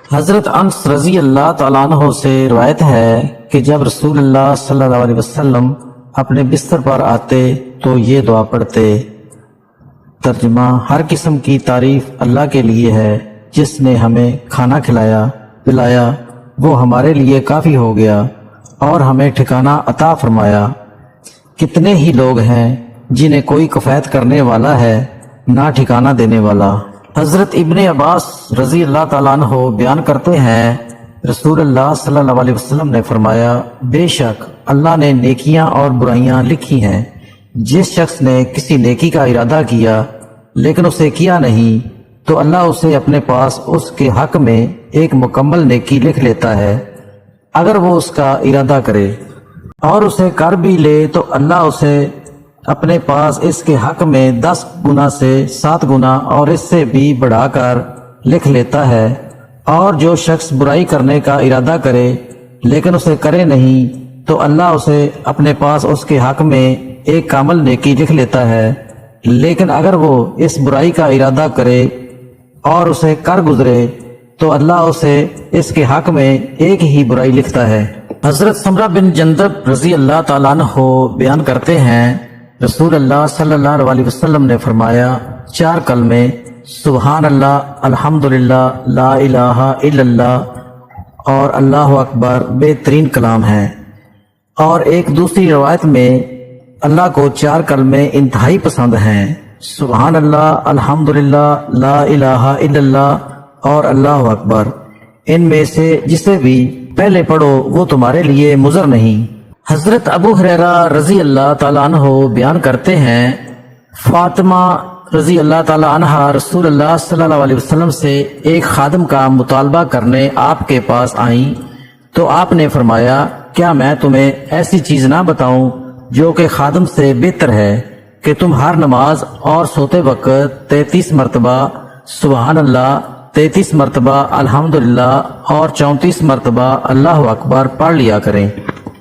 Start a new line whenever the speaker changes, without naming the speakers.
حضرت انس رضی اللہ تعالیٰ عنہ سے روایت ہے کہ جب رسول اللہ صلی اللہ علیہ وسلم اپنے بستر پر آتے تو یہ دعا پڑھتے۔ ترجمہ: ہر قسم کی تعریف اللہ کے لیے ہے جس نے ہمیں کھانا کھلایا پلایا، وہ ہمارے لیے کافی ہو گیا اور ہمیں ٹھکانہ عطا فرمایا۔ کتنے ہی لوگ ہیں جنہیں کوئی کفایت کرنے والا ہے نہ ٹھکانہ دینے والا۔ حضرت ابن عباس رضی اللہ تعالیٰ عنہ بیان کرتے ہیں رسول اللہ صلی اللہ علیہ وسلم نے فرمایا، بے شک اللہ نے نیکیاں اور برائیاں لکھی ہیں۔ جس شخص نے کسی نیکی کا ارادہ کیا لیکن اسے کیا نہیں تو اللہ اسے اپنے پاس اس کے حق میں ایک مکمل نیکی لکھ لیتا ہے۔ اگر وہ اس کا ارادہ کرے اور اسے کر بھی لے تو اللہ اسے اپنے پاس اس کے حق میں 10 گنا سے 7 گنا اور اس سے بھی بڑھا کر لکھ لیتا ہے۔ اور جو شخص برائی کرنے کا ارادہ کرے لیکن اسے کرے نہیں تو اللہ اسے اپنے پاس اس کے حق میں ایک کامل نیکی لکھ لیتا ہے۔ لیکن اگر وہ اس برائی کا ارادہ کرے اور اسے کر گزرے تو اللہ اسے اس کے حق میں ایک ہی برائی لکھتا ہے۔ حضرت سمرہ بن جندب رضی اللہ تعالیٰ عنہ بیان کرتے ہیں رسول اللہ صلی اللہ علیہ وسلم نے فرمایا، 4 کلمے سبحان اللہ، الحمدللہ، لا الہ الا اللہ اور اللہ اکبر بہترین کلام ہیں۔ اور ایک دوسری روایت میں اللہ کو 4 کلمے انتہائی پسند ہیں، سبحان اللہ، الحمدللہ، لا الہ الا اللہ اور اللہ اکبر۔ ان میں سے جسے بھی پہلے پڑھو وہ تمہارے لیے مضر نہیں۔ حضرت ابو ہریرہ رضی اللہ تعالیٰ عنہ بیان کرتے ہیں فاطمہ رضی اللہ تعالیٰ عنہ رسول اللہ صلی اللہ علیہ وسلم سے ایک خادم کا مطالبہ کرنے آپ کے پاس آئیں تو آپ نے فرمایا، کیا میں تمہیں ایسی چیز نہ بتاؤں جو کہ خادم سے بہتر ہے کہ تم ہر نماز اور سوتے وقت 33 مرتبہ سبحان اللہ، 33 مرتبہ الحمدللہ اور 34 مرتبہ اللہ اکبر پڑھ لیا کریں۔